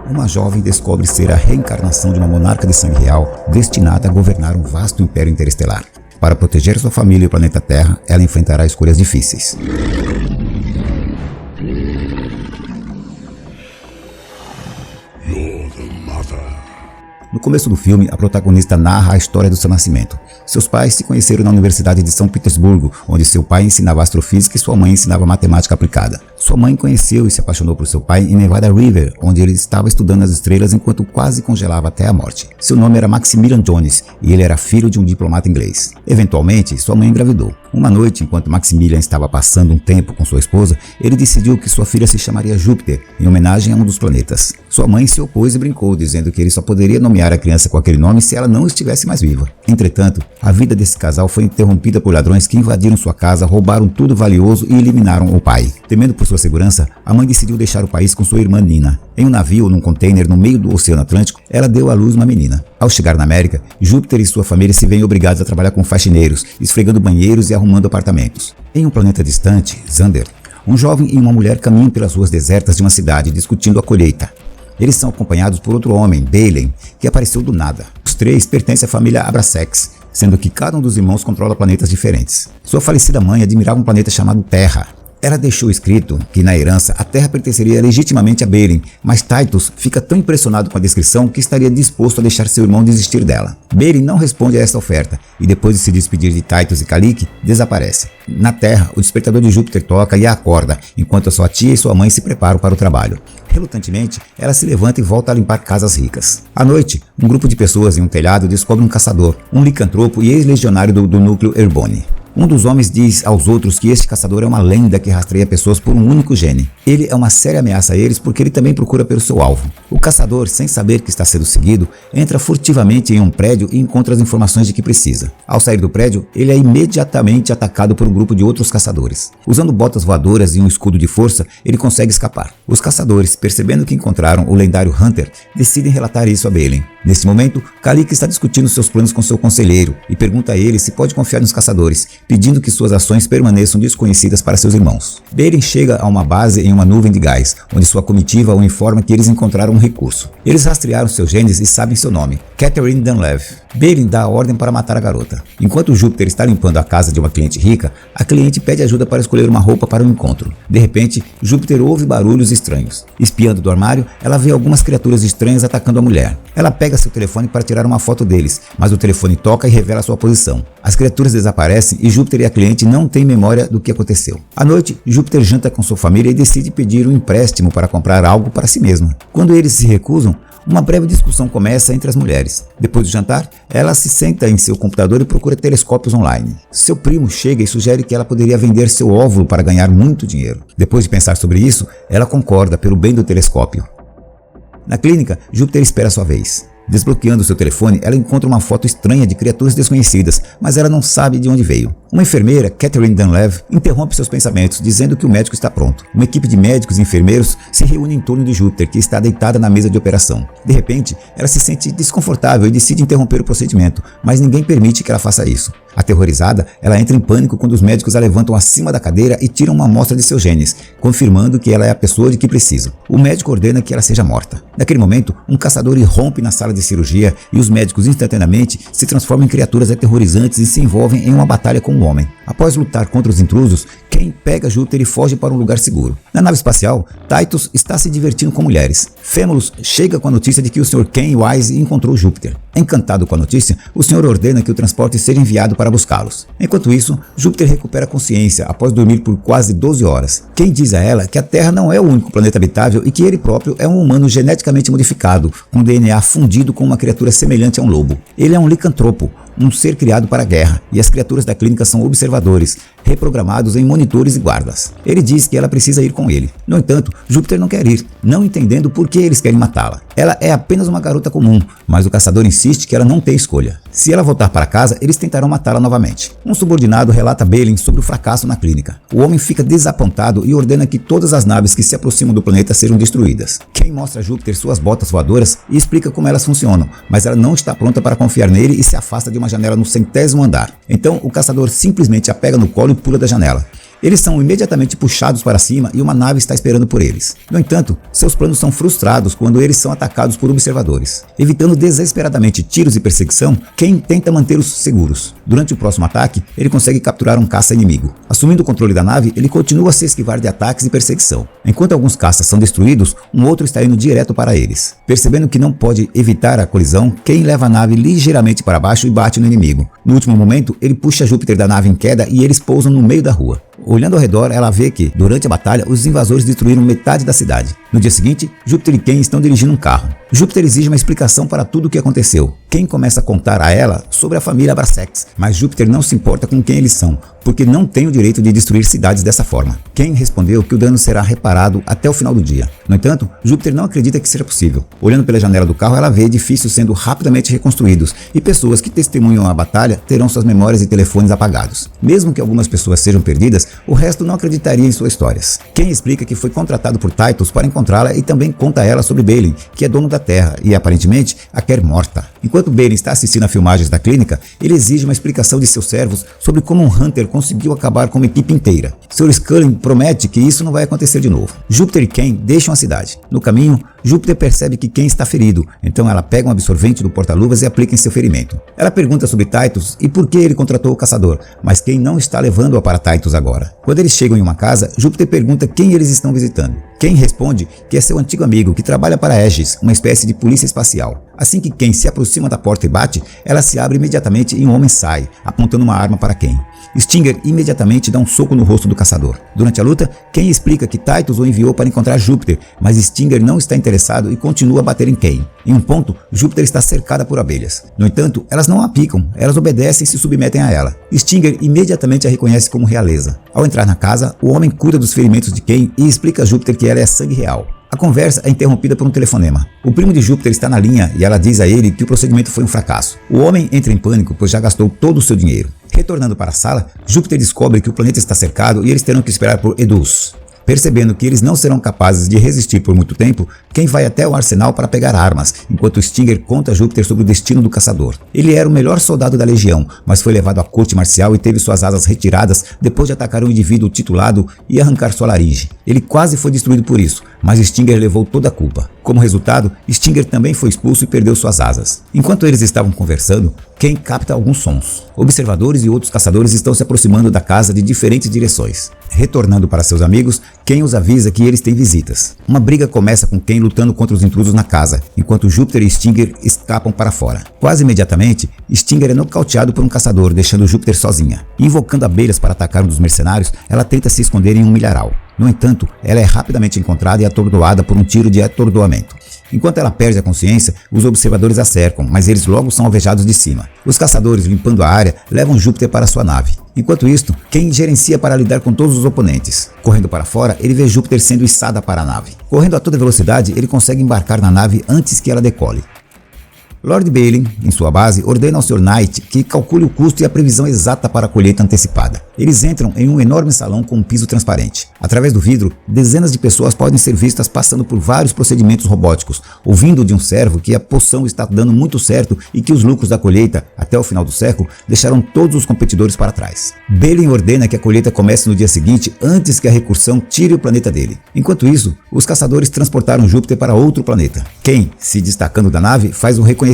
uma jovem descobre ser a reencarnação de uma monarca de sangue real destinada a governar um vasto império interestelar. Para proteger sua família e o planeta Terra, ela enfrentará escolhas difíceis. No começo do filme, a protagonista narra a história do seu nascimento. Seus pais se conheceram na Universidade de São Petersburgo, onde seu pai ensinava astrofísica e sua mãe ensinava matemática aplicada. Sua mãe conheceu e se apaixonou por seu pai em Nevada River, onde ele estava estudando as estrelas enquanto quase congelava até a morte. Seu nome era Maximilian Jones e ele era filho de um diplomata inglês. Eventualmente, sua mãe engravidou. Uma noite, enquanto Maximilian estava passando um tempo com sua esposa, ele decidiu que sua filha se chamaria Júpiter, em homenagem a um dos planetas. Sua mãe se opôs e brincou, dizendo que ele só poderia nomear a criança com aquele nome se ela não estivesse mais viva. Entretanto, a vida desse casal foi interrompida por ladrões que invadiram sua casa, roubaram tudo valioso e eliminaram o pai. Temendo por sua segurança, a mãe decidiu deixar o país com sua irmã Nina. Em um navio, num container no meio do Oceano Atlântico, ela deu à luz uma menina. Ao chegar na América, Júpiter e sua família se veem obrigados a trabalhar como faxineiros, esfregando banheiros e arrumando apartamentos. Em um planeta distante, Xander, um jovem e uma mulher caminham pelas ruas desertas de uma cidade discutindo a colheita. Eles são acompanhados por outro homem, Dalen, que apareceu do nada. Os três pertencem à família Abrasex, sendo que cada um dos irmãos controla planetas diferentes. Sua falecida mãe admirava um planeta chamado Terra. Ela deixou escrito que, na herança, a Terra pertenceria legitimamente a Beren, mas Titus fica tão impressionado com a descrição que estaria disposto a deixar seu irmão desistir dela. Beren não responde a essa oferta, e depois de se despedir de Titus e Kalik, desaparece. Na Terra, o despertador de Júpiter toca e a acorda, enquanto a sua tia e sua mãe se preparam para o trabalho. Relutantemente, ela se levanta e volta a limpar casas ricas. À noite, um grupo de pessoas em um telhado descobre um caçador, um licantropo e ex-legionário do núcleo Airborne. Um dos homens diz aos outros que este caçador é uma lenda que rastreia pessoas por um único gene. Ele é uma séria ameaça a eles porque ele também procura pelo seu alvo. O caçador, sem saber que está sendo seguido, entra furtivamente em um prédio e encontra as informações de que precisa. Ao sair do prédio, ele é imediatamente atacado por um grupo de outros caçadores. Usando botas voadoras e um escudo de força, ele consegue escapar. Os caçadores, percebendo que encontraram o lendário Hunter, decidem relatar isso a Belen. Nesse momento, Kalik está discutindo seus planos com seu conselheiro e pergunta a ele se pode confiar nos caçadores, pedindo que suas ações permaneçam desconhecidas para seus irmãos. Beren chega a uma base em uma nuvem de gás, onde sua comitiva o informa que eles encontraram um recurso. Eles rastrearam seus genes e sabem seu nome, Catherine Dunlev. Beren dá a ordem para matar a garota. Enquanto Júpiter está limpando a casa de uma cliente rica, a cliente pede ajuda para escolher uma roupa para o encontro. De repente, Júpiter ouve barulhos estranhos. Espiando do armário, ela vê algumas criaturas estranhas atacando a mulher. Ela pega seu telefone para tirar uma foto deles, mas o telefone toca e revela sua posição. As criaturas desaparecem e Júpiter e a cliente não têm memória do que aconteceu. À noite, Júpiter janta com sua família e decide pedir um empréstimo para comprar algo para si mesmo. Quando eles se recusam, uma breve discussão começa entre as mulheres. Depois do jantar, ela se senta em seu computador e procura telescópios online. Seu primo chega e sugere que ela poderia vender seu óvulo para ganhar muito dinheiro. Depois de pensar sobre isso, ela concorda pelo bem do telescópio. Na clínica, Júpiter espera sua vez. Desbloqueando seu telefone, ela encontra uma foto estranha de criaturas desconhecidas, mas ela não sabe de onde veio. Uma enfermeira, Catherine Dunlev, interrompe seus pensamentos, dizendo que o médico está pronto. Uma equipe de médicos e enfermeiros se reúne em torno de Júpiter, que está deitada na mesa de operação. De repente, ela se sente desconfortável e decide interromper o procedimento, mas ninguém permite que ela faça isso. Aterrorizada, ela entra em pânico quando os médicos a levantam acima da cadeira e tiram uma amostra de seus genes, confirmando que ela é a pessoa de que precisam. O médico ordena que ela seja morta. Naquele momento, um caçador irrompe na sala de cirurgia e os médicos instantaneamente se transformam em criaturas aterrorizantes e se envolvem em uma batalha com o homem. Após lutar contra os intrusos, Ken pega Júpiter e foge para um lugar seguro. Na nave espacial, Titus está se divertindo com mulheres. Famulus chega com a notícia de que o Sr. Ken Wise encontrou Júpiter. Encantado com a notícia, o senhor ordena que o transporte seja enviado para buscá-los. Enquanto isso, Júpiter recupera a consciência após dormir por quase 12 horas. Ken diz a ela que a Terra não é o único planeta habitável e que ele próprio é um humano geneticamente modificado, com DNA fundido com uma criatura semelhante a um lobo. Ele é um licantropo, um ser criado para a guerra, e as criaturas da clínica são observadores, reprogramados em monitores e guardas. Ele diz que ela precisa ir com ele. No entanto, Júpiter não quer ir, não entendendo por que eles querem matá-la. Ela é apenas uma garota comum, mas o caçador insiste que ela não tem escolha. Se ela voltar para casa, eles tentarão matá-la novamente. Um subordinado relata a Belen sobre o fracasso na clínica. O homem fica desapontado e ordena que todas as naves que se aproximam do planeta sejam destruídas. Ken mostra a Júpiter suas botas voadoras e explica como elas funcionam, mas ela não está pronta para confiar nele e se afasta de uma janela no 100º andar. Então, o caçador simplesmente a pega no colo Centauri pula da janela. Eles são imediatamente puxados para cima e uma nave está esperando por eles. No entanto, seus planos são frustrados quando eles são atacados por observadores. Evitando desesperadamente tiros e perseguição, Ken tenta mantê-los seguros. Durante o próximo ataque, ele consegue capturar um caça inimigo. Assumindo o controle da nave, ele continua a se esquivar de ataques e perseguição. Enquanto alguns caças são destruídos, um outro está indo direto para eles. Percebendo que não pode evitar a colisão, Ken leva a nave ligeiramente para baixo e bate no inimigo. No último momento, ele puxa Júpiter da nave em queda e eles pousam no meio da rua. Olhando ao redor, ela vê que, durante a batalha, os invasores destruíram metade da cidade. No dia seguinte, Júpiter e Ken estão dirigindo um carro. Júpiter exige uma explicação para tudo o que aconteceu. Ken começa a contar a ela sobre a família Abraxas, mas Júpiter não se importa com quem eles são, porque não tem o direito de destruir cidades dessa forma. Ken respondeu que o dano será reparado até o final do dia. No entanto, Júpiter não acredita que seja possível. Olhando pela janela do carro, ela vê edifícios sendo rapidamente reconstruídos e pessoas que testemunham a batalha terão suas memórias e telefones apagados. Mesmo que algumas pessoas sejam perdidas, o resto não acreditaria em suas histórias. Ken explica que foi contratado por Titus para encontrá-la e também conta a ela sobre Balin, que é dono da Terra e aparentemente a quer morta. Enquanto Balin está assistindo a filmagens da clínica, ele exige uma explicação de seus servos sobre como um Hunter conseguiu acabar com uma equipe inteira. Sr. Scully promete que isso não vai acontecer de novo. Júpiter e Ken deixam a cidade. No caminho, Júpiter percebe que Ken está ferido, então ela pega um absorvente do porta-luvas e aplica em seu ferimento. Ela pergunta sobre Titus e por que ele contratou o caçador, mas Ken não está levando-a para Titus agora. Quando eles chegam em uma casa, Júpiter pergunta quem eles estão visitando. Ken responde que é seu antigo amigo que trabalha para Aegis, uma espécie de polícia espacial. Assim que Ken se aproxima da porta e bate, ela se abre imediatamente e um homem sai, apontando uma arma para Ken. Stinger imediatamente dá um soco no rosto do caçador. Durante a luta, Ken explica que Titus o enviou para encontrar Júpiter, mas Stinger não está interessado e continua a bater em Ken. Em um ponto, Júpiter está cercada por abelhas. No entanto, elas não a picam, elas obedecem e se submetem a ela. Stinger imediatamente a reconhece como realeza. Ao entrar na casa, o homem cuida dos ferimentos de Ken e explica a Júpiter que ela é sangue real. A conversa é interrompida por um telefonema. O primo de Júpiter está na linha e ela diz a ele que o procedimento foi um fracasso. O homem entra em pânico, pois já gastou todo o seu dinheiro. Retornando para a sala, Júpiter descobre que o planeta está cercado e eles terão que esperar por Edus. Percebendo que eles não serão capazes de resistir por muito tempo, Ken vai até o arsenal para pegar armas, enquanto Stinger conta a Júpiter sobre o destino do caçador. Ele era o melhor soldado da legião, mas foi levado à corte marcial e teve suas asas retiradas depois de atacar um indivíduo titulado e arrancar sua laringe. Ele quase foi destruído por isso, mas Stinger levou toda a culpa. Como resultado, Stinger também foi expulso e perdeu suas asas. Enquanto eles estavam conversando, Ken capta alguns sons. Observadores e outros caçadores estão se aproximando da casa de diferentes direções. Retornando para seus amigos, Ken os avisa que eles têm visitas. Uma briga começa com Ken lutando contra os intrusos na casa, enquanto Júpiter e Stinger escapam para fora. Quase imediatamente, Stinger é nocauteado por um caçador, deixando Júpiter sozinha. Invocando abelhas para atacar um dos mercenários, ela tenta se esconder em um milharal. No entanto, ela é rapidamente encontrada e atordoada por um tiro de atordoamento. Enquanto ela perde a consciência, os observadores a cercam, mas eles logo são alvejados de cima. Os caçadores, limpando a área, levam Júpiter para sua nave. Enquanto isto, Ken gerencia para lidar com todos os oponentes. Correndo para fora, ele vê Júpiter sendo içada para a nave. Correndo a toda velocidade, ele consegue embarcar na nave antes que ela decole. Lord Balin, em sua base, ordena ao Sr. Knight que calcule o custo e a previsão exata para a colheita antecipada. Eles entram em um enorme salão com um piso transparente. Através do vidro, dezenas de pessoas podem ser vistas passando por vários procedimentos robóticos, ouvindo de um servo que a poção está dando muito certo e que os lucros da colheita, até o final do século, deixaram todos os competidores para trás. Balin ordena que a colheita comece no dia seguinte, antes que a recursão tire o planeta dele. Enquanto isso, os caçadores transportaram Júpiter para outro planeta. Ken, se destacando da nave, faz um reconhecimento.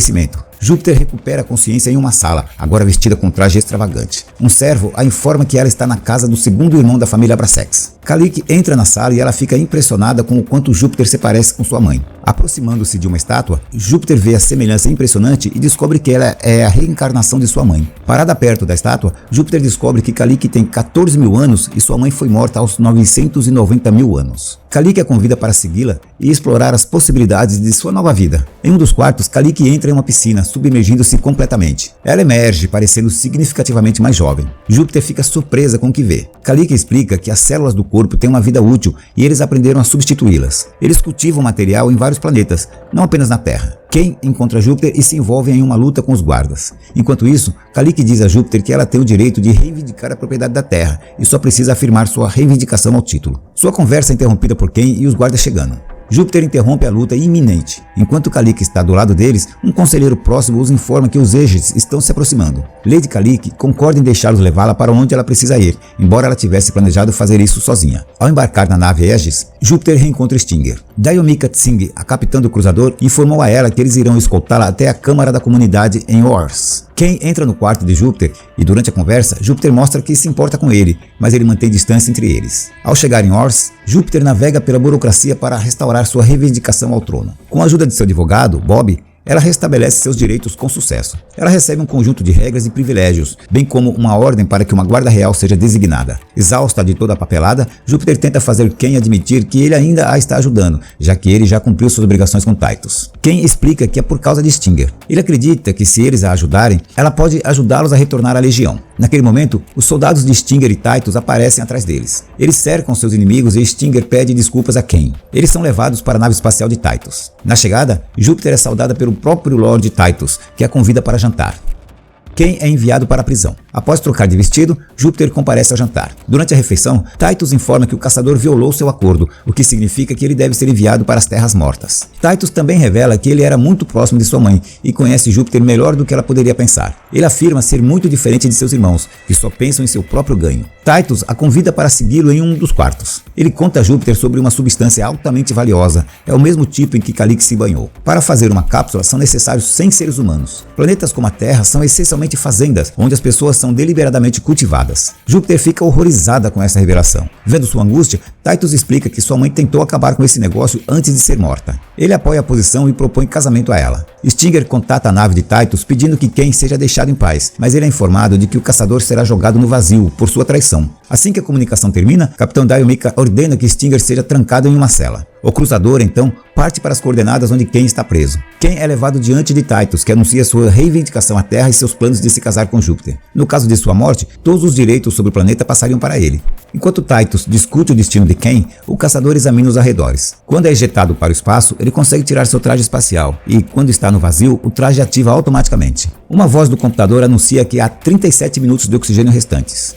Júpiter recupera a consciência em uma sala, agora vestida com um traje extravagante. Um servo a informa que ela está na casa do segundo irmão da família Abraxas. Kalik entra na sala e ela fica impressionada com o quanto Júpiter se parece com sua mãe. Aproximando-se de uma estátua, Júpiter vê a semelhança impressionante e descobre que ela é a reencarnação de sua mãe. Parada perto da estátua, Júpiter descobre que Kalik tem 14 mil anos e sua mãe foi morta aos 990 mil anos. Kalik a convida para segui-la e explorar as possibilidades de sua nova vida. Em um dos quartos, Kalik entra em uma piscina, submergindo-se completamente. Ela emerge, parecendo significativamente mais jovem. Júpiter fica surpresa com o que vê. Kalik explica que as células do corpo têm uma vida útil e eles aprenderam a substituí-las. Eles cultivam material em vários planetas, não apenas na Terra. Ken encontra Júpiter e se envolve em uma luta com os guardas. Enquanto isso, Kalik diz a Júpiter que ela tem o direito de reivindicar a propriedade da Terra e só precisa afirmar sua reivindicação ao título. Sua conversa é interrompida por Ken e os guardas chegando. Júpiter interrompe a luta iminente. Enquanto Calique está do lado deles, um conselheiro próximo os informa que os Aegis estão se aproximando. Lady Calique concorda em deixá-los levá-la para onde ela precisa ir, embora ela tivesse planejado fazer isso sozinha. Ao embarcar na nave Aegis, Júpiter reencontra Stinger. Dayomika Tsing, a capitã do cruzador, informou a ela que eles irão escoltá-la até a Câmara da Comunidade em Ors. Ken entra no quarto de Júpiter e durante a conversa, Júpiter mostra que se importa com ele, mas ele mantém distância entre eles. Ao chegar em Ors, Júpiter navega pela burocracia para restaurar sua reivindicação ao trono. Com a ajuda de seu advogado, Bob, ela restabelece seus direitos com sucesso. Ela recebe um conjunto de regras e privilégios, bem como uma ordem para que uma guarda real seja designada. Exausta de toda a papelada, Júpiter tenta fazer Ken admitir que ele ainda a está ajudando, já que ele já cumpriu suas obrigações com Titus. Ken explica que é por causa de Stinger. Ele acredita que se eles a ajudarem, ela pode ajudá-los a retornar à Legião. Naquele momento, os soldados de Stinger e Titus aparecem atrás deles. Eles cercam seus inimigos e Stinger pede desculpas a Ken. Eles são levados para a nave espacial de Titus. Na chegada, Júpiter é saudada pelo próprio Lord Titus, que a convida para jantar. Ken é enviado para a prisão. Após trocar de vestido, Júpiter comparece ao jantar. Durante a refeição, Titus informa que o caçador violou seu acordo, o que significa que ele deve ser enviado para as Terras Mortas. Titus também revela que ele era muito próximo de sua mãe e conhece Júpiter melhor do que ela poderia pensar. Ele afirma ser muito diferente de seus irmãos, que só pensam em seu próprio ganho. Titus a convida para segui-lo em um dos quartos. Ele conta a Júpiter sobre uma substância altamente valiosa, é o mesmo tipo em que Calique se banhou. Para fazer uma cápsula são necessários 100 seres humanos. Planetas como a Terra são essencialmente fazendas, onde as pessoas são deliberadamente cultivadas. Júpiter fica horrorizada com essa revelação. Vendo sua angústia, Titus explica que sua mãe tentou acabar com esse negócio antes de ser morta. Ele apoia a posição e propõe casamento a ela. Stinger contata a nave de Titus pedindo que Ken seja deixado em paz, mas ele é informado de que o caçador será jogado no vazio por sua traição. Assim que a comunicação termina, Capitão Dayomika ordena que Stinger seja trancado em uma cela. O cruzador, então, parte para as coordenadas onde Ken está preso. Ken é levado diante de Titus, que anuncia sua reivindicação à Terra e seus planos de se casar com Júpiter. No caso de sua morte, todos os direitos sobre o planeta passariam para ele. Enquanto Titus discute o destino de Ken, o caçador examina os arredores. Quando é ejetado para o espaço, ele consegue tirar seu traje espacial e, quando está no vazio, o traje ativa automaticamente. Uma voz do computador anuncia que há 37 minutos de oxigênio restantes.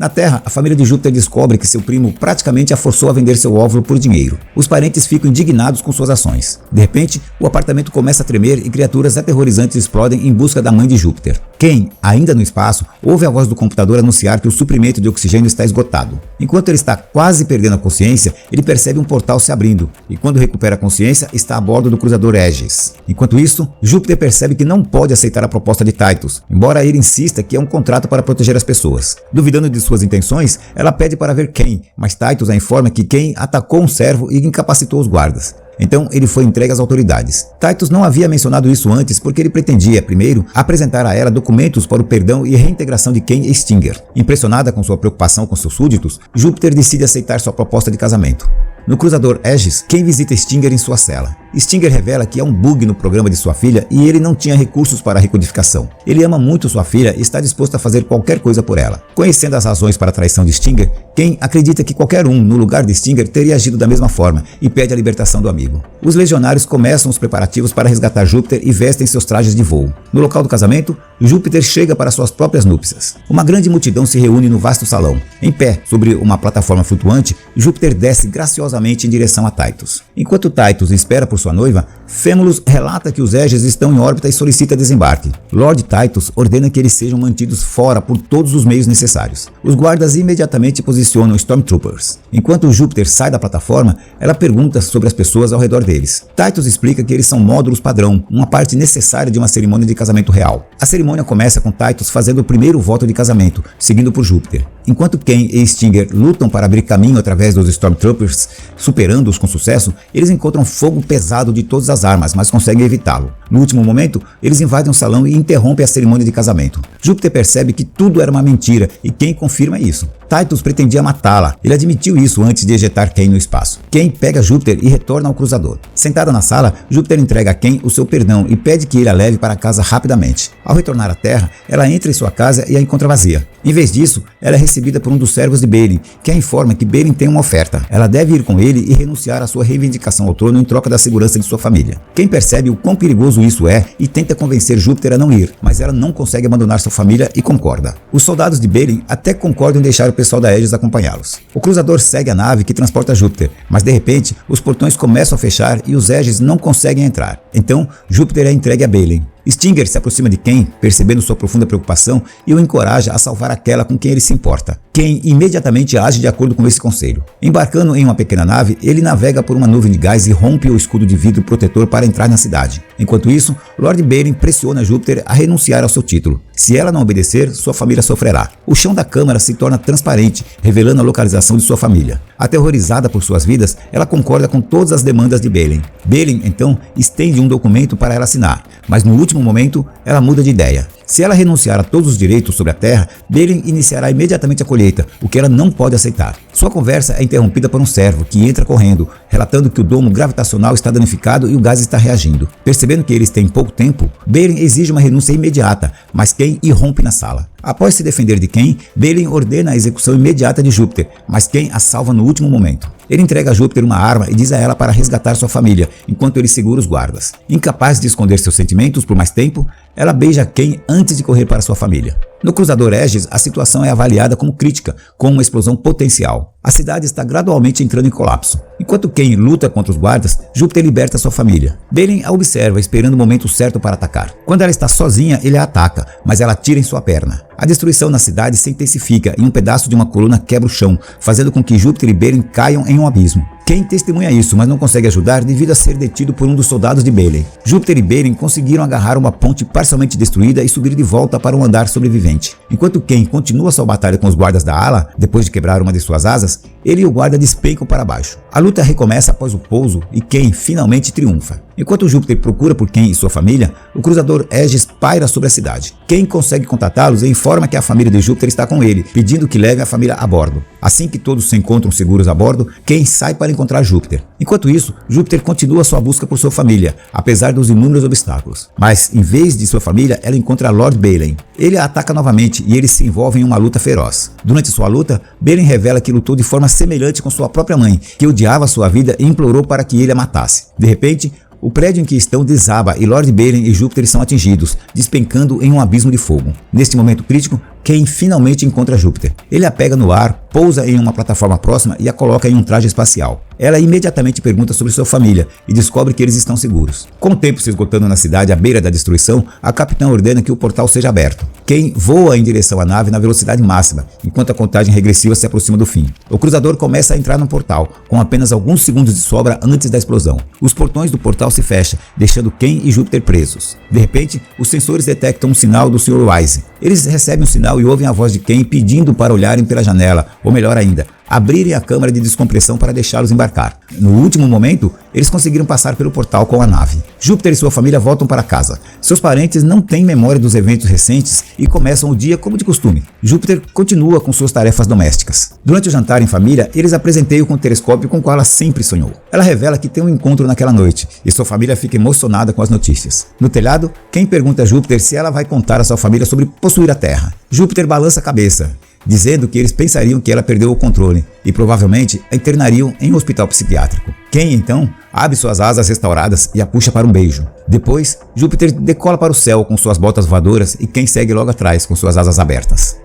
Na Terra, a família de Júpiter descobre que seu primo praticamente a forçou a vender seu óvulo por dinheiro. Os parentes ficam indignados com suas ações. De repente, o apartamento começa a tremer e criaturas aterrorizantes explodem em busca da mãe de Júpiter. Ken, ainda no espaço, ouve a voz do computador anunciar que o suprimento de oxigênio está esgotado. Enquanto ele está quase perdendo a consciência, ele percebe um portal se abrindo, e quando recupera a consciência, está a bordo do cruzador Aegis. Enquanto isso, Júpiter percebe que não pode aceitar a proposta de Titus, embora ele insista que é um contrato para proteger as pessoas. Duvidando de suas intenções, ela pede para ver Ken, mas Titus a informa que Ken atacou um servo e incapacitou os guardas. Então ele foi entregue às autoridades. Titus não havia mencionado isso antes porque ele pretendia, primeiro, apresentar a ela documentos para o perdão e reintegração de Ken e Stinger. Impressionada com sua preocupação com seus súditos, Júpiter decide aceitar sua proposta de casamento. No cruzador Aegis, Ken visita Stinger em sua cela. Stinger revela que há um bug no programa de sua filha e ele não tinha recursos para a recodificação. Ele ama muito sua filha e está disposto a fazer qualquer coisa por ela. Conhecendo as razões para a traição de Stinger, Ken acredita que qualquer um, no lugar de Stinger, teria agido da mesma forma e pede a libertação do amigo. Os legionários começam os preparativos para resgatar Júpiter e vestem seus trajes de voo. No local do casamento, Júpiter chega para suas próprias núpcias. Uma grande multidão se reúne no vasto salão. Em pé, sobre uma plataforma flutuante, Júpiter desce graciosamente em direção a Titus. Enquanto Titus espera por sua noiva, Fêmulus relata que os Aegis estão em órbita e solicita desembarque. Lord Titus ordena que eles sejam mantidos fora por todos os meios necessários. Os guardas imediatamente posicionam Stormtroopers. Enquanto Júpiter sai da plataforma, ela pergunta sobre as pessoas ao redor deles. Titus explica que eles são módulos padrão, uma parte necessária de uma cerimônia de casamento real. A cerimônia começa com Titus fazendo o primeiro voto de casamento, seguido por Júpiter. Enquanto Ken e Stinger lutam para abrir caminho através dos Stormtroopers, superando-os com sucesso, eles encontram fogo pesado de todas as armas, mas conseguem evitá-lo. No último momento, eles invadem o salão e interrompem a cerimônia de casamento. Júpiter percebe que tudo era uma mentira e Ken confirma isso. Titus pretendia matá-la. Ele admitiu isso antes de ejetar Ken no espaço. Ken pega Júpiter e retorna ao cruzador. Sentada na sala, Júpiter entrega a Ken o seu perdão e pede que ele a leve para casa rapidamente. Ao retornar à Terra, ela entra em sua casa e a encontra vazia. Em vez disso, ela é recebida por um dos servos de Balin, que a informa que Balin tem uma oferta. Ela deve ir com ele e renunciar à sua reivindicação ao trono em troca da segurança de sua família. Kain percebe o quão perigoso isso é e tenta convencer Júpiter a não ir, mas ela não consegue abandonar sua família e concorda. Os soldados de Balin até concordam em deixar o pessoal da Aegis acompanhá-los. O cruzador segue a nave que transporta Júpiter, mas de repente os portões começam a fechar e os Aegis não conseguem entrar. Então Júpiter é entregue a Balin. Stinger se aproxima de Kain, percebendo sua profunda preocupação, e o encoraja a salvar aquela com quem ele se importa. Kain imediatamente age de acordo com esse conselho. Embarcando em uma pequena nave, ele navega por uma nuvem de gás e rompe o escudo de vidro protetor para entrar na cidade. Enquanto isso, Lord Balin pressiona Júpiter a renunciar ao seu título. Se ela não obedecer, sua família sofrerá. O chão da câmara se torna transparente, revelando a localização de sua família. Aterrorizada por suas vidas, ela concorda com todas as demandas de Balin. Balin, então, estende um documento para ela assinar, mas no último momento, ela muda de ideia. Se ela renunciar a todos os direitos sobre a Terra, Balin iniciará imediatamente a colheita, o que ela não pode aceitar. Sua conversa é interrompida por um servo, que entra correndo, relatando que o domo gravitacional está danificado e o gás está reagindo. Percebendo que eles têm pouco tempo, Balin exige uma renúncia imediata, mas Kain irrompe na sala. Após se defender de Kain, Balin ordena a execução imediata de Júpiter, mas Kain a salva no último momento. Ele entrega a Júpiter uma arma e diz a ela para resgatar sua família, enquanto ele segura os guardas. Incapaz de esconder seus sentimentos por mais tempo, ela beija Kain antes de correr para sua família. No cruzador Aegis, a situação é avaliada como crítica, com uma explosão potencial. A cidade está gradualmente entrando em colapso. Enquanto Kain luta contra os guardas, Júpiter liberta sua família. Balin a observa, esperando o momento certo para atacar. Quando ela está sozinha, ele a ataca, mas ela atira em sua perna. A destruição na cidade se intensifica e um pedaço de uma coluna quebra o chão, fazendo com que Júpiter e Balin caiam em um abismo. Kain testemunha isso, mas não consegue ajudar devido a ser detido por um dos soldados de Balin. Júpiter e Balin conseguiram agarrar uma ponte parcialmente destruída e subir de volta para um andar sobrevivente. Enquanto Kain continua sua batalha com os guardas da ala, depois de quebrar uma de suas asas, ele e o guarda despencam para baixo. A luta recomeça após o pouso e Kain finalmente triunfa. Enquanto Júpiter procura por Kain e sua família, o cruzador Aegis paira sobre a cidade. Kain consegue contatá-los e informa que a família de Júpiter está com ele, pedindo que leve a família a bordo. Assim que todos se encontram seguros a bordo, Kain sai para encontrar Júpiter. Enquanto isso, Júpiter continua sua busca por sua família, apesar dos inúmeros obstáculos. Mas, em vez de sua família, ela encontra Lord Balin. Ele a ataca novamente e eles se envolvem em uma luta feroz. Durante sua luta, Balin revela que lutou de forma semelhante com sua própria mãe, que odiava sua vida e implorou para que ele a matasse. De repente, o prédio em que estão desaba e Lord Balin e Júpiter são atingidos, despencando em um abismo de fogo. Neste momento crítico, Kain finalmente encontra Júpiter. Ele a pega no ar, pousa em uma plataforma próxima e a coloca em um traje espacial. Ela imediatamente pergunta sobre sua família e descobre que eles estão seguros. Com o tempo se esgotando na cidade à beira da destruição, a capitã ordena que o portal seja aberto. Kain voa em direção à nave na velocidade máxima, enquanto a contagem regressiva se aproxima do fim. O cruzador começa a entrar no portal, com apenas alguns segundos de sobra antes da explosão. Os portões do portal se fecham, deixando Kain e Júpiter presos. De repente, os sensores detectam um sinal do Sr. Wise. Eles recebem o sinal e ouvem a voz de Kain pedindo para olharem pela janela, ou melhor ainda, abrirem a câmara de descompressão para deixá-los embarcar. No último momento, eles conseguiram passar pelo portal com a nave. Júpiter e sua família voltam para casa. Seus parentes não têm memória dos eventos recentes e começam o dia como de costume. Júpiter continua com suas tarefas domésticas. Durante o jantar em família, eles apresenteiam com o telescópio com o qual ela sempre sonhou. Ela revela que tem um encontro naquela noite e sua família fica emocionada com as notícias. No telhado, Kain pergunta a Júpiter se ela vai contar à sua família sobre possuir a Terra. Júpiter balança a cabeça, dizendo que eles pensariam que ela perdeu o controle e provavelmente a internariam em um hospital psiquiátrico. Kain, então, abre suas asas restauradas e a puxa para um beijo. Depois, Júpiter decola para o céu com suas botas voadoras e Kain segue logo atrás com suas asas abertas.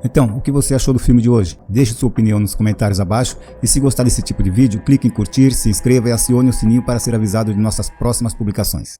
Então, o que você achou do filme de hoje? Deixe sua opinião nos comentários abaixo e se gostar desse tipo de vídeo, clique em curtir, se inscreva e acione o sininho para ser avisado de nossas próximas publicações.